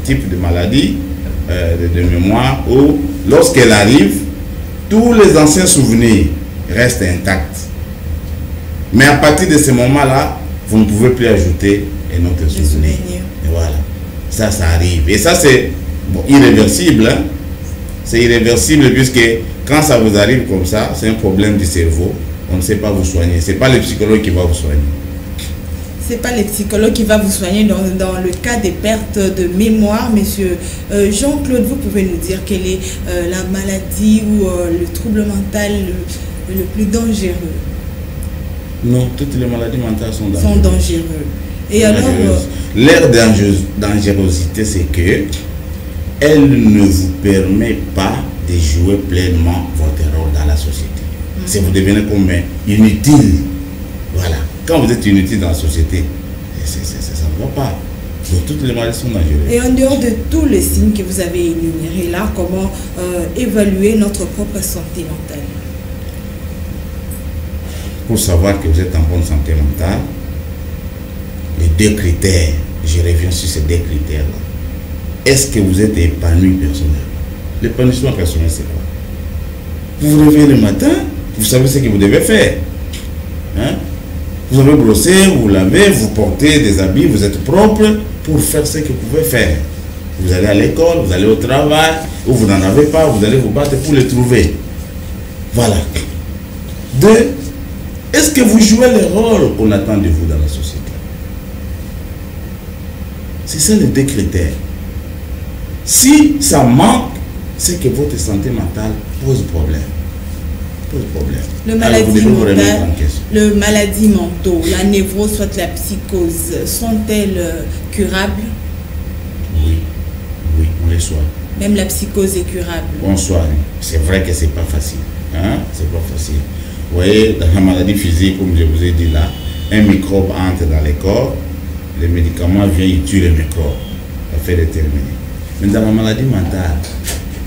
type de maladie de mémoire où, lorsqu'elle arrive, tous les anciens souvenirs restent intacts. Mais à partir de ce moment-là, vous ne pouvez plus ajouter un autre souvenir. Et voilà. Ça arrive. Et ça, c'est irréversible. Hein? C'est irréversible puisque quand ça vous arrive comme ça, c'est un problème du cerveau. On ne sait pas vous soigner. Ce n'est pas le psychologue qui va vous soigner. C'est pas le psychologue qui va vous soigner dans le cas des pertes de mémoire. Monsieur Jean-Claude, vous pouvez nous dire quelle est la maladie ou le trouble mental le plus dangereux? Non, toutes les maladies mentales sont dangereuses. Sont dangereux. Et alors, leur dangerosité, c'est que elle ne vous permet pas de jouer pleinement votre rôle dans la société. Si vous devenez comme inutile, voilà. Quand vous êtes inutile dans la société, ça ne va pas. Donc toutes les maladies sont dangereuses. Et en dehors de tous les signes que vous avez énumérés là, comment évaluer notre propre santé mentale? Pour savoir que vous êtes en bonne santé mentale, les 2 critères, je reviens sur ces 2 critères-là. Est-ce que vous êtes épanoui personnellement? L'épanouissement personnel, c'est quoi? Vous vous réveillez le matin, vous savez ce que vous devez faire. Hein? Vous avez brossé, vous lavez, vous portez des habits, vous êtes propre pour faire ce que vous pouvez faire. Vous allez à l'école, vous allez au travail, ou vous n'en avez pas, vous allez vous battre pour les trouver. Voilà. 2, est-ce que vous jouez le rôle qu'on attend de vous dans la société? C'est ça les 2 critères. Si ça manque, c'est que votre santé mentale pose problème. Le maladie mentale, la névrose, soit la psychose, sont-elles curables? Oui, on les soigne. Même la psychose est curable? On soigne. C'est vrai que c'est pas facile. Hein? C'est pas facile. Vous voyez, dans la maladie physique, comme je vous ai dit là, un microbe entre dans les corps, les médicaments viennent, ils tuent les microbes. Ça fait déterminer. Mais dans la maladie mentale,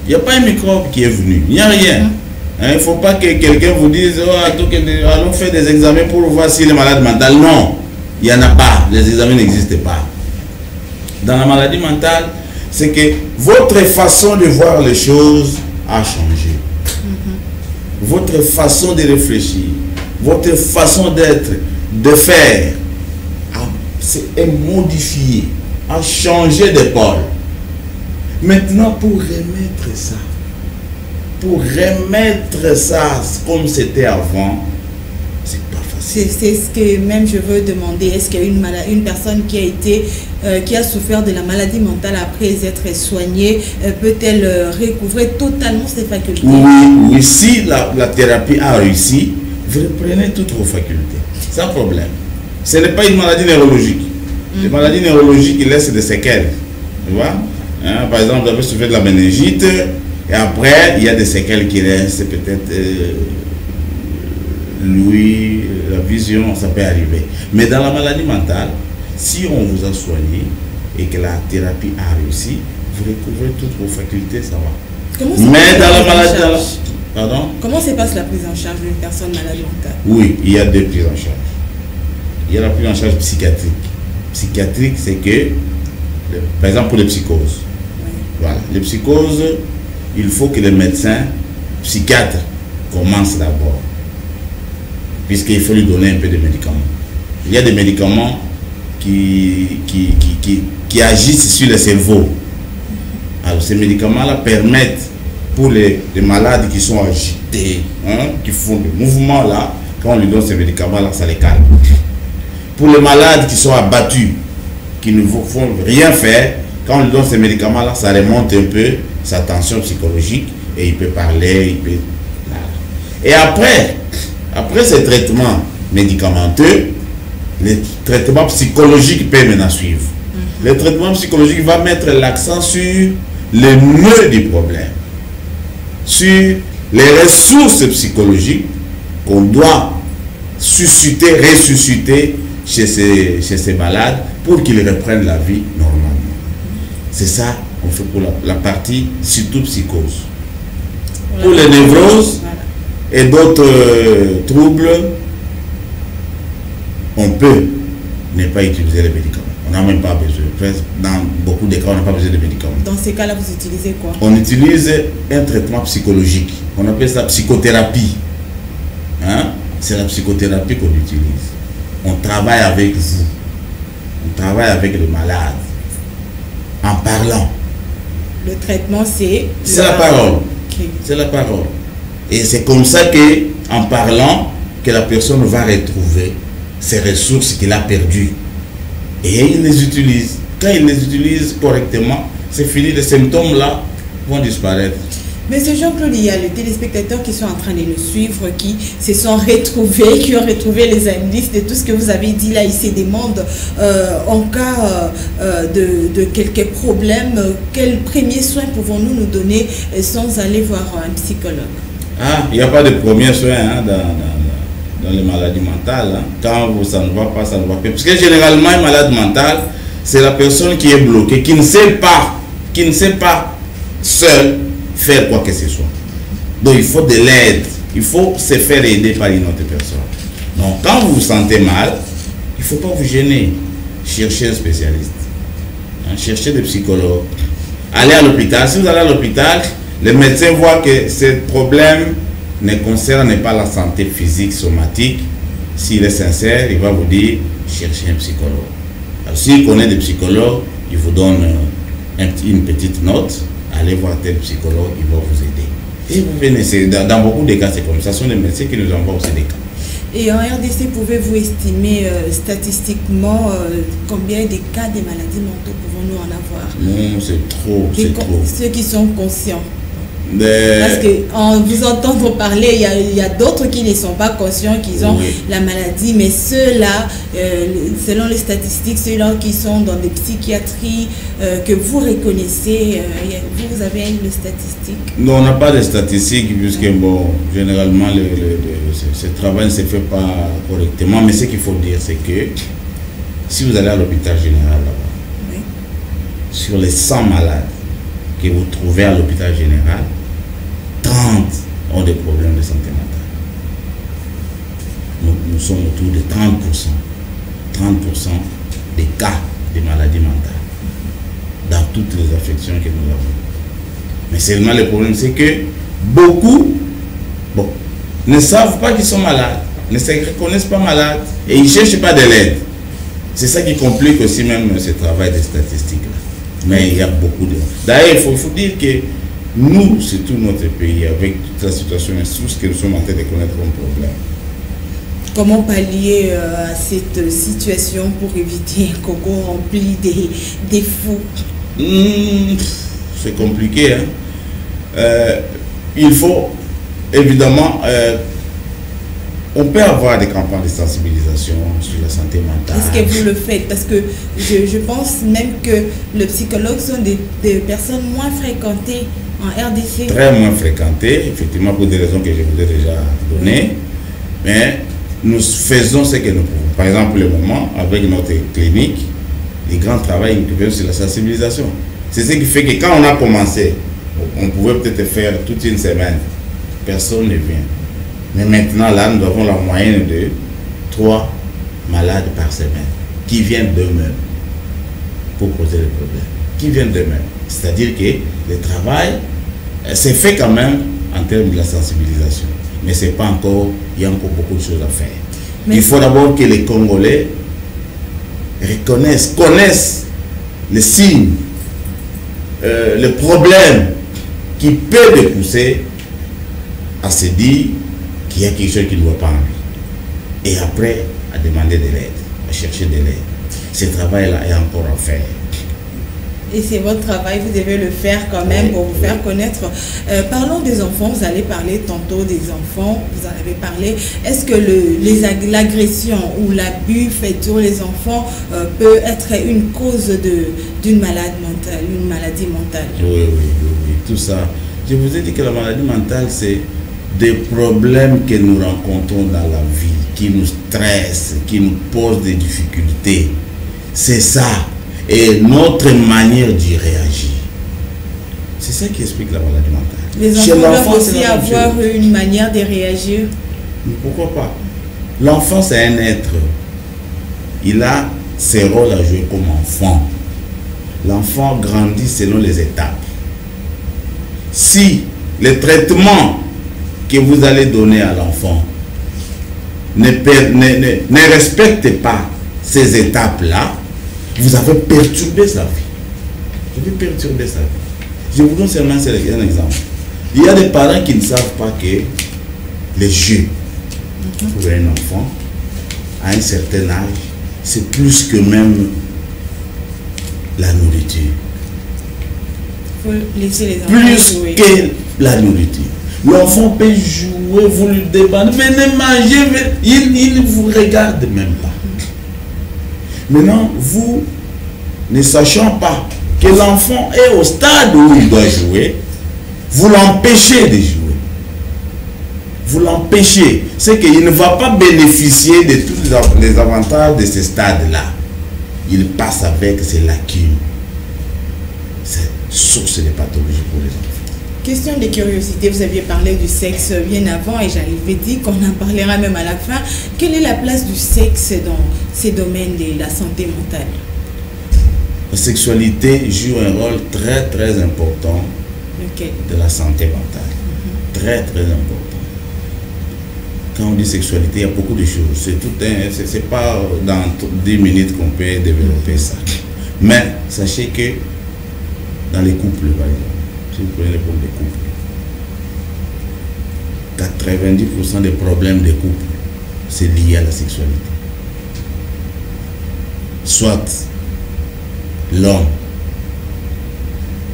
il n'y a pas un microbe qui est venu. Il n'y a rien. Il ne faut pas que quelqu'un vous dise allons faire des examens pour voir s'il est malade mental. Non, il n'y en a pas. Les examens n'existent pas. Dans la maladie mentale, c'est que votre façon de voir les choses a changé. Votre façon de réfléchir, votre façon d'être, de faire, est modifiée, a changé d'épaule. Maintenant, pour remettre ça comme c'était avant, c'est pas facile. C'est ce que même je veux demander. Est-ce qu'il y a une personne qui a souffert de la maladie mentale après être soignée, peut-elle recouvrer totalement ses facultés? Oui, si la thérapie a réussi, vous reprenez toutes vos facultés, sans problème. Ce n'est pas une maladie neurologique. Les maladies neurologiques laissent des séquelles. Tu vois? Hein, par exemple, vous avez souffert de la méningite, et après, il y a des séquelles qui restent, peut-être l'ouïe, la vision, ça peut arriver. Mais dans la maladie mentale, si on vous a soigné et que la thérapie a réussi, vous recouvrez toutes vos facultés, ça va. Mais dans la maladie... Pardon? Comment se passe la prise en charge d'une personne malade mentale? Oui, il y a 2 prises en charge. Il y a la prise en charge psychiatrique. Psychiatrique, c'est que, par exemple, pour les psychoses. Voilà. Les psychoses, il faut que les médecins psychiatres commencent d'abord. Puisqu'il faut lui donner un peu de médicaments. Il y a des médicaments qui agissent sur le cerveau. Alors ces médicaments-là permettent pour les malades qui sont agités, hein, qui font des mouvements là, quand on lui donne ces médicaments-là, ça les calme. Pour les malades qui sont abattus, qui ne font rien faire, quand on lui donne ces médicaments-là, ça remonte un peu sa tension psychologique et il peut parler, il peut... Et après ces traitements médicamenteux, les traitements psychologiques peuvent maintenant suivre. Le traitement psychologique va mettre l'accent sur le nœud du problème, sur les ressources psychologiques qu'on doit susciter, ressusciter chez ces malades pour qu'ils reprennent la vie normalement. C'est ça qu'on fait pour la partie surtout psychose. Pour les névroses et d'autres troubles, on peut ne pas utiliser les médicaments. On n'a même pas besoin. Dans beaucoup de cas, on n'a pas besoin de médicaments. Dans ces cas-là, vous utilisez quoi? On utilise un traitement psychologique. On appelle ça psychothérapie. Hein? C'est la psychothérapie qu'on utilise. On travaille avec vous. On travaille avec le malade. En parlant. Le traitement, c'est la parole. Okay. C'est la parole. Et c'est comme ça que, en parlant, que la personne va retrouver ces ressources qu'il a perdues. Et il les utilise. Quand il les utilise correctement, c'est fini, les symptômes-là vont disparaître. Monsieur Jean-Claude, il y a les téléspectateurs qui sont en train de nous suivre, qui se sont retrouvés, qui ont retrouvé les indices de tout ce que vous avez dit là. Ils se demandent, en cas de quelques problèmes, quels premiers soins pouvons-nous nous donner sans aller voir un psychologue? Ah, il n'y a pas de premiers soins hein, dans les maladies mentales. Hein. Quand ça ne va pas, ça ne va pas. Parce que généralement, un malade mental, c'est la personne qui est bloquée, qui ne sait pas seule faire quoi que ce soit. Donc il faut de l'aide, il faut se faire aider par une autre personne. Donc quand vous vous sentez mal, il ne faut pas vous gêner. Cherchez un spécialiste, hein, cherchez des psychologues, allez à l'hôpital. Si vous allez à l'hôpital, le médecin voit que ce problème ne concerne pas la santé physique, somatique. S'il est sincère, il va vous dire cherchez un psychologue. Alors s'il connaît des psychologues, il vous donne une petite note. Allez voir tel psychologue, il va vous aider. Et vous venez, dans beaucoup de cas, c'est comme ça. Ce sont les médecins qui nous envoient aussi des cas. Et en RDC, pouvez-vous estimer statistiquement combien de cas de maladies mentales pouvons-nous en avoir? Non, c'est trop, c'est trop. Ceux qui sont conscients. Parce qu'en vous entendant parler, il y a d'autres qui ne sont pas conscients qu'ils ont la maladie, mais ceux-là, selon les statistiques, ceux-là qui sont dans des psychiatries que vous reconnaissez, vous avez les statistiques? Non, on n'a pas de statistiques, puisque bon, généralement, ce travail ne se fait pas correctement, mais ce qu'il faut dire, c'est que si vous allez à l'hôpital général là-bas, sur les 100 malades que vous trouvez à l'hôpital général, 30 ont des problèmes de santé mentale. Nous sommes autour de 30%. 30% des cas de maladies mentales dans toutes les affections que nous avons. Mais seulement le problème, c'est que beaucoup ne savent pas qu'ils sont malades, ne se reconnaissent pas malades et ils ne cherchent pas de l'aide. C'est ça qui complique aussi même ce travail de statistiques-là. Mais il y a beaucoup de... D'ailleurs, il faut dire que nous, surtout notre pays, avec toute la situation et tout ce que nous sommes en train de connaître comme problème. Comment pallier à cette situation pour éviter un Congo rempli des fous? C'est compliqué. Hein? Il faut évidemment... on peut avoir des campagnes de sensibilisation sur la santé mentale. Est-ce que vous le faites? Parce que je pense même que les psychologues sont des personnes moins fréquentées en RDC. Très moins fréquentées, effectivement, pour des raisons que je vous ai déjà données. Mais nous faisons ce que nous pouvons. Par exemple, pour le moment, avec notre clinique, les grands travail sur la sensibilisation. C'est ce qui fait que quand on a commencé, on pouvait peut-être faire toute une semaine. Personne ne vient. Mais maintenant, là, nous avons la moyenne de 3 malades par semaine qui viennent d'eux-mêmes pour poser le problème. Qui viennent d'eux-mêmes. C'est-à-dire que le travail c'est fait quand même en termes de la sensibilisation. Mais c'est pas encore, il y a encore beaucoup de choses à faire. Mais il faut d'abord que les Congolais reconnaissent, connaissent les signes, les problèmes qui peuvent les pousser à se dire qu'il y a quelque chose qui ne va pas en lui. Et après, à demander de l'aide, à chercher de l'aide. Ce travail-là est encore à faire. Et c'est votre travail, vous devez le faire quand même pour vous faire connaître. Parlons des enfants, vous allez parler tantôt des enfants, vous en avez parlé. Est-ce que l'agression ou l'abus fait sur les enfants peut être une cause d'une maladie mentale? Oui, tout ça. Je vous ai dit que la maladie mentale, c'est des problèmes que nous rencontrons dans la vie, qui nous stressent, qui nous posent des difficultés. C'est ça. Et notre manière d'y réagir. C'est ça qui explique la maladie mentale. Les enfants doivent aussi avoir une manière de réagir. Mais pourquoi pas? L'enfant, c'est un être. Il a ses rôles à jouer comme enfant. L'enfant grandit selon les étapes. Si le traitement que vous allez donner à l'enfant ne respecte pas ces étapes-là, vous avez perturbé sa vie. Vous avez perturbé sa vie. Je vous donne seulement un exemple. Il y a des parents qui ne savent pas que les jeux pour un enfant, à un certain âge, c'est plus que même la nourriture. Il faut laisser les enfants plus jouer. Que la nourriture. L'enfant peut jouer, vous lui demandez, venez manger, mais il ne vous regarde même pas. Maintenant, vous, ne sachant pas que l'enfant est au stade où il doit jouer, vous l'empêchez de jouer. Vous l'empêchez. C'est qu'il ne va pas bénéficier de tous les avantages de ce stade-là. Il passe avec ses lacunes. C'est source de pathologie pour les enfants. Question de curiosité, vous aviez parlé du sexe bien avant et j'avais dit qu'on en parlera même à la fin. Quelle est la place du sexe dans ces domaines de la santé mentale? La sexualité joue un rôle très très important de la santé mentale. Très très important. Quand on dit sexualité, il y a beaucoup de choses. C'est pas dans 10 minutes qu'on peut développer ça. Mais sachez que dans les couples, par exemple, si vous prenez les problèmes des couples, 90% des problèmes des couples, c'est lié à la sexualité. Soit l'homme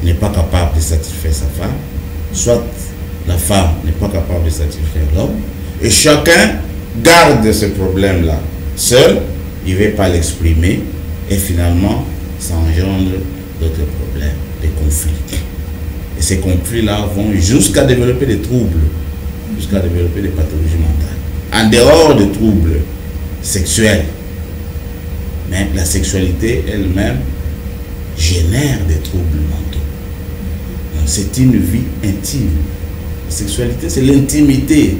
n'est pas capable de satisfaire sa femme, soit la femme n'est pas capable de satisfaire l'homme, et chacun garde ce problème-là seul, il ne veut pas l'exprimer, et finalement, ça engendre d'autres problèmes, des conflits. Et ces conflits-là vont jusqu'à développer des troubles, jusqu'à développer des pathologies mentales. En dehors des troubles sexuels, mais la sexualité elle-même génère des troubles mentaux. C'est une vie intime. La sexualité, c'est l'intimité.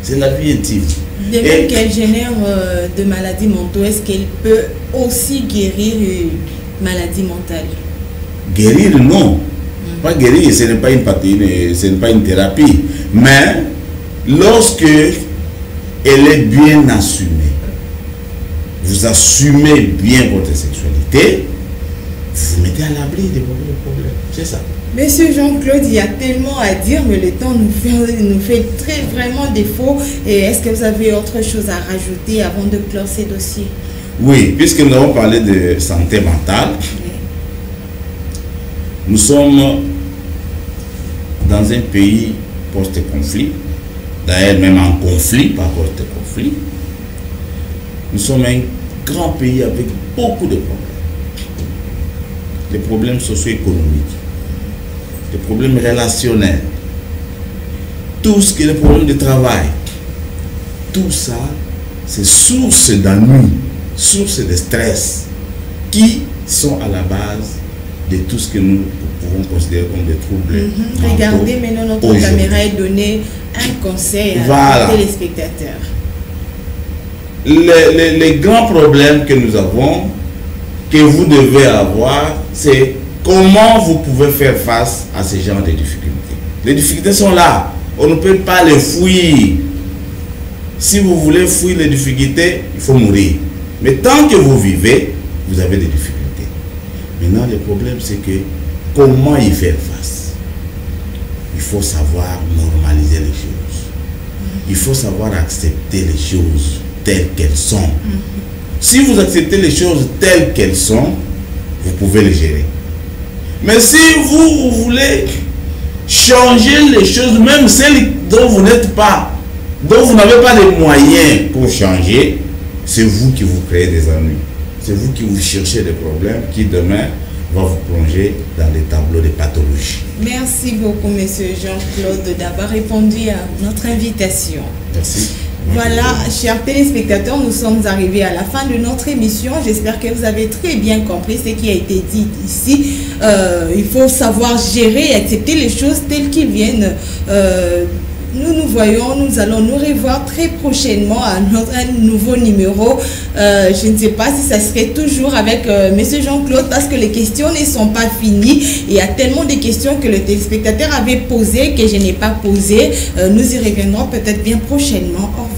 C'est la vie intime. De même qu'elle génère de maladies mentales, est-ce qu'elle peut aussi guérir une maladie mentale? Guérir, non. Pas guérir, ce n'est pas une thérapie. Mais lorsque elle est bien assumée, vous assumez bien votre sexualité, vous vous mettez à l'abri de vos problèmes. C'est ça. Monsieur Jean-Claude, il y a tellement à dire, mais le temps nous fait vraiment défaut. Et est-ce que vous avez autre chose à rajouter avant de clore ces dossiers? Oui, puisque nous avons parlé de santé mentale, nous sommes dans un pays post-conflit, d'ailleurs même en conflit, pas post-conflit. Nous sommes un grand pays avec beaucoup de problèmes. Des problèmes socio-économiques, des problèmes relationnels, tout ce qui est le problème de travail. Tout ça, c'est source d'ennui, source de stress, qui sont à la base de tout ce que nous pouvons considérer comme des troubles. Regardez maintenant notre caméra et donnez un conseil à nos téléspectateurs. Les grands problèmes que nous avons, que vous devez avoir, c'est comment vous pouvez faire face à ce genre de difficultés. Les difficultés sont là, on ne peut pas les fuir. Si vous voulez fuir les difficultés, il faut mourir. Mais tant que vous vivez, vous avez des difficultés. Maintenant, le problème, c'est que comment y faire face? Il faut savoir normaliser les choses. Il faut savoir accepter les choses telles qu'elles sont. Si vous acceptez les choses telles qu'elles sont, vous pouvez les gérer. Mais si vous voulez changer les choses, même celles dont vous n'êtes pas, dont vous n'avez pas les moyens pour changer, c'est vous qui vous créez des ennuis. C'est vous qui vous cherchez des problèmes qui demain vont vous plonger dans les tableaux de pathologie. Merci beaucoup, Monsieur Jean-Claude, d'avoir répondu à notre invitation. Merci. Voilà, chers téléspectateurs, nous sommes arrivés à la fin de notre émission. J'espère que vous avez très bien compris ce qui a été dit ici. Il faut savoir gérer et accepter les choses telles qu'elles viennent. Nous allons nous revoir très prochainement à un nouveau numéro. Je ne sais pas si ça serait toujours avec Monsieur Jean-Claude, parce que les questions ne sont pas finies. Il y a tellement de questions que le téléspectateur avait posées que je n'ai pas posées. Nous y reviendrons peut-être bien prochainement. Au revoir.